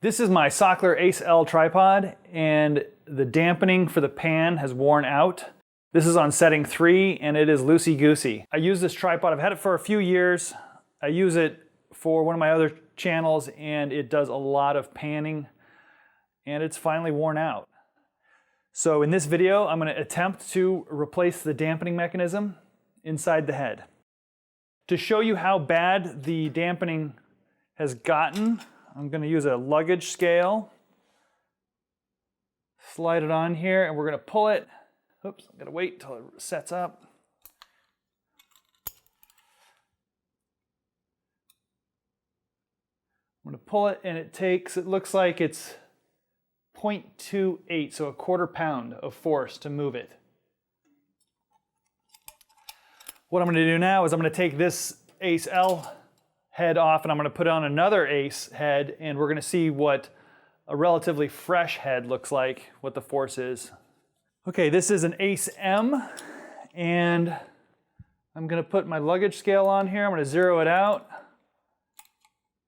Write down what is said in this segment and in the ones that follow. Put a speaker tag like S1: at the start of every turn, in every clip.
S1: This is my Sachtler Ace L tripod, and the dampening for the pan has worn out. This is on setting 3, and it is loosey-goosey. I use this tripod, I've had it for a few years. I use it for one of my other channels, and it does a lot of panning, and it's finally worn out. So in this video, I'm going to attempt to replace the dampening mechanism inside the head. To show you how bad the dampening has gotten, I'm going to use a luggage scale, slide it on here, and we're going to pull it. Oops, I'm going to wait until it sets up. I'm going to pull it, and it looks like it's 0.28, so a quarter pound of force to move it. What I'm going to do now is I'm going to take this Ace L head off, and I'm going to put on another Ace head, and we're going to see what a relatively fresh head looks like, what the force is. Okay, this is an Ace M, and I'm going to put my luggage scale on here. I'm going to zero it out.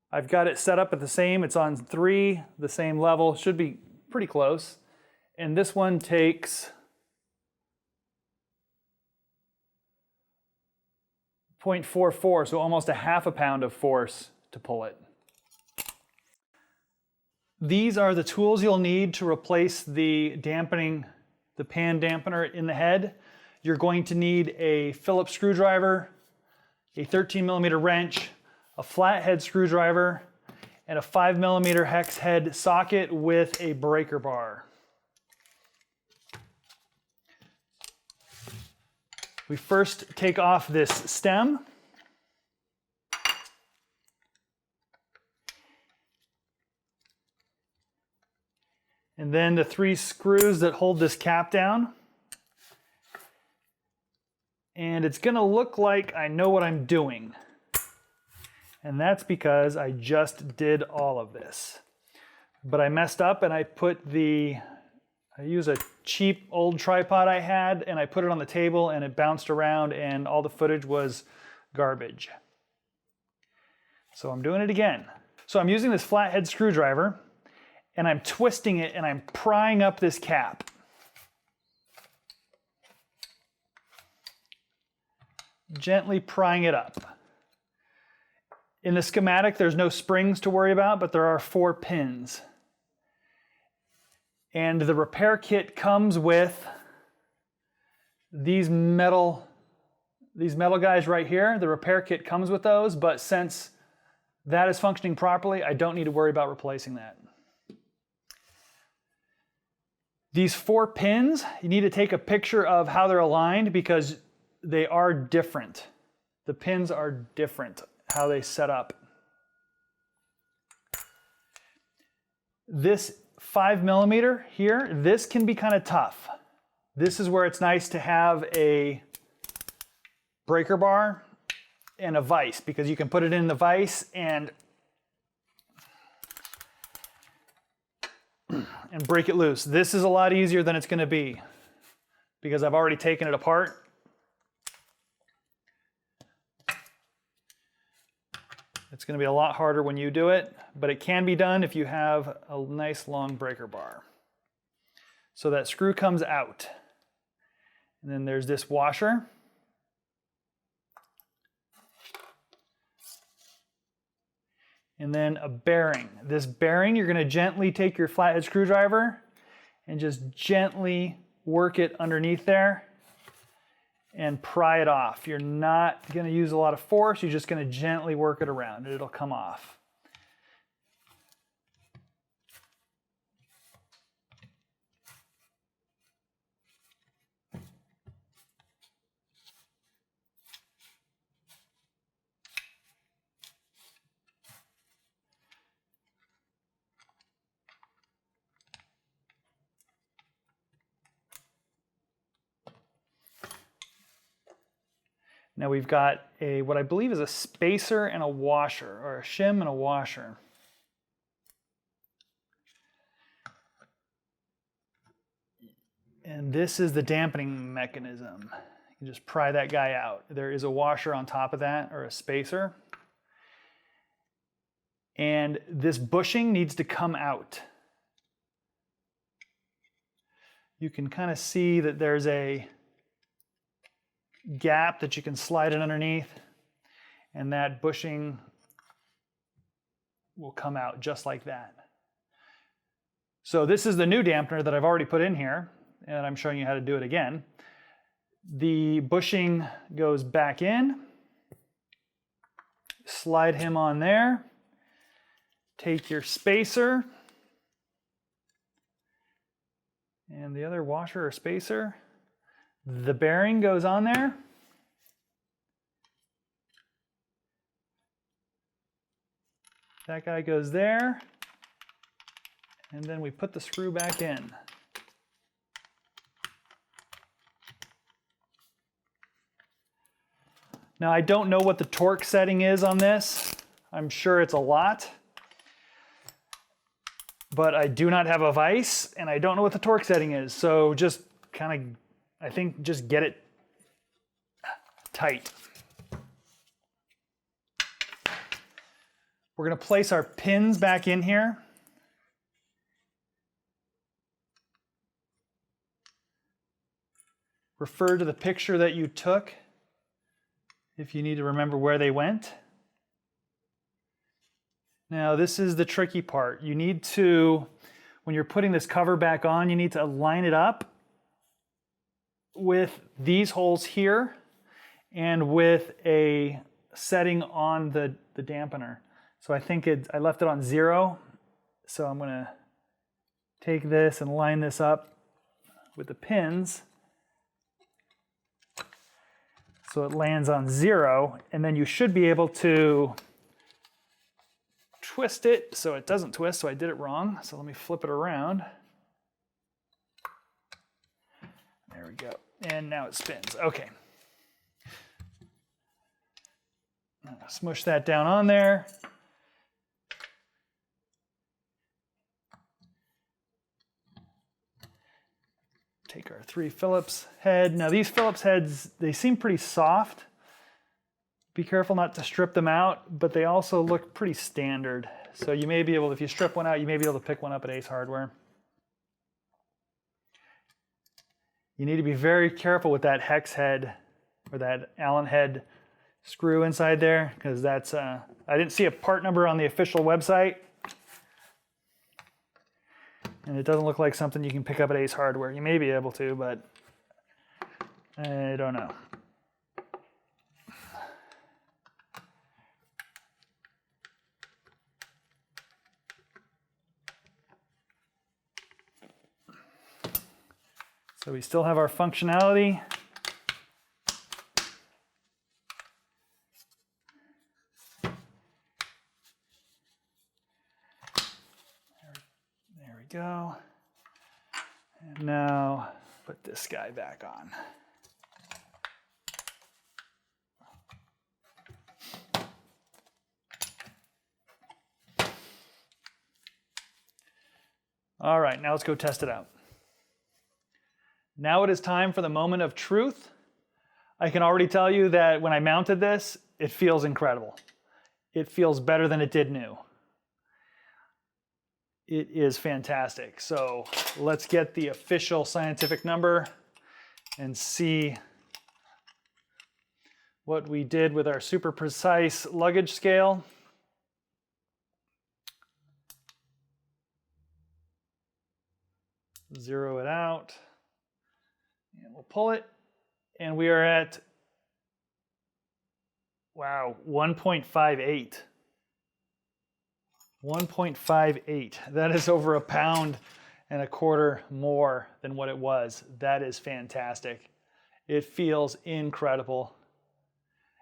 S1: I've got it set up at the same, it's on 3, the same level, should be pretty close. And this one takes 0.44, so almost a half a pound of force to pull it. These are the tools you'll need to replace the pan dampener in the head. You're going to need a Phillips screwdriver, a 13mm wrench, a flathead screwdriver, and a 5mm hex head socket with a breaker bar. We first take off this stem. And then the 3 screws that hold this cap down. And it's going to look like I know what I'm doing. And that's because I just did all of this. But I messed up and I used a cheap old tripod I had, and I put it on the table and it bounced around and all the footage was garbage. So I'm doing it again. So I'm using this flathead screwdriver and I'm twisting it and I'm prying up this cap. Gently prying it up. In the schematic, there's no springs to worry about, but there are 4 pins. And the repair kit comes with these metal guys right here. The repair kit comes with those, but since that is functioning properly, I don't need to worry about replacing that. These 4 pins, you need to take a picture of how they're aligned because they are different. The pins are different, how they set up. This 5mm here, this can be kind of tough. This is where it's nice to have a breaker bar and a vise because you can put it in the vise and break it loose. This is a lot easier than it's going to be because I've already taken it apart. It's going to be a lot harder when you do it, but it can be done if you have a nice long breaker bar. So that screw comes out. And then there's this washer. And then a bearing. This bearing, you're going to gently take your flathead screwdriver and just gently work it underneath there and pry it off. You're not going to use a lot of force, you're just going to gently work it around and it'll come off. Now we've got what I believe is a spacer and a washer, or a shim and a washer. And this is the dampening mechanism. You just pry that guy out. There is a washer on top of that, or a spacer. And this bushing needs to come out. You can kind of see that there's a gap that you can slide it underneath, and that bushing will come out just like that. So this is the new dampener that I've already put in here, and I'm showing you how to do it again. The bushing goes back in. Slide him on there. Take your spacer and the other washer or spacer. The bearing goes on there. That guy goes there. And then we put the screw back in. Now, I don't know what the torque setting is on this. I'm sure it's a lot. But I do not have a vise, and I don't know what the torque setting is. So just kind of, I think just get it tight. We're going to place our pins back in here. Refer to the picture that you took if you need to remember where they went. Now, this is the tricky part. You need to, when you're putting this cover back on, you need to line it up with these holes here and with a setting on the dampener. So I think I left it on 0. So I'm going to take this and line this up with the pins so it lands on 0, and then you should be able to twist it so it doesn't twist, so I did it wrong. So let me flip it around. There we go. And now it spins. Okay. Smush that down on there. Take our 3 Phillips head. Now these Phillips heads, they seem pretty soft. Be careful not to strip them out, but they also look pretty standard. So you may be able, if you strip one out, you may be able to pick one up at Ace Hardware. You need to be very careful with that hex head or that Allen head screw inside there, because that's, I didn't see a part number on the official website. And it doesn't look like something you can pick up at Ace Hardware. You may be able to, but I don't know. So we still have our functionality. There we go. And now put this guy back on. All right, now let's go test it out. Now it is time for the moment of truth. I can already tell you that when I mounted this, it feels incredible. It feels better than it did new. It is fantastic. So let's get the official scientific number and see what we did with our super precise luggage scale. Zero it out. And we'll pull it, and we are at, wow, 1.58. 1.58. That is over 1.25 pounds more than what it was. That is fantastic. It feels incredible.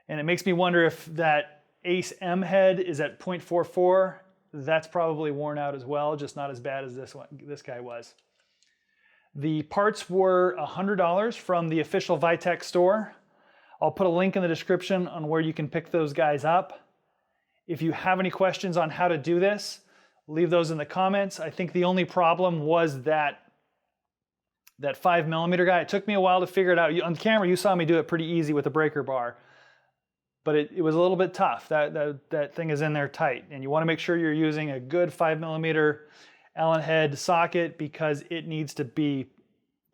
S1: And it makes me wonder if that Ace M head is at 0.44. That's probably worn out as well, just not as bad as this guy was. The parts were $100 from the official Vitek store. I'll put a link in the description on where you can pick those guys up. If you have any questions on how to do this, leave those in the comments. I think the only problem was that 5mm guy. It took me a while to figure it out. On camera, you saw me do it pretty easy with the breaker bar. but it was a little bit tough. That thing is in there tight, and you want to make sure you're using a good 5mm Allen head socket because it needs to be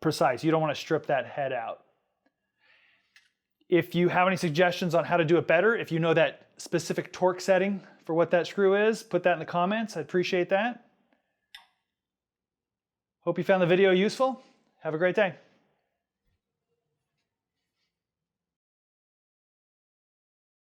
S1: precise. You don't want to strip that head out. If you have any suggestions on how to do it better, if you know that specific torque setting for what that screw is, put that in the comments. I'd appreciate that. Hope you found the video useful. Have a great day.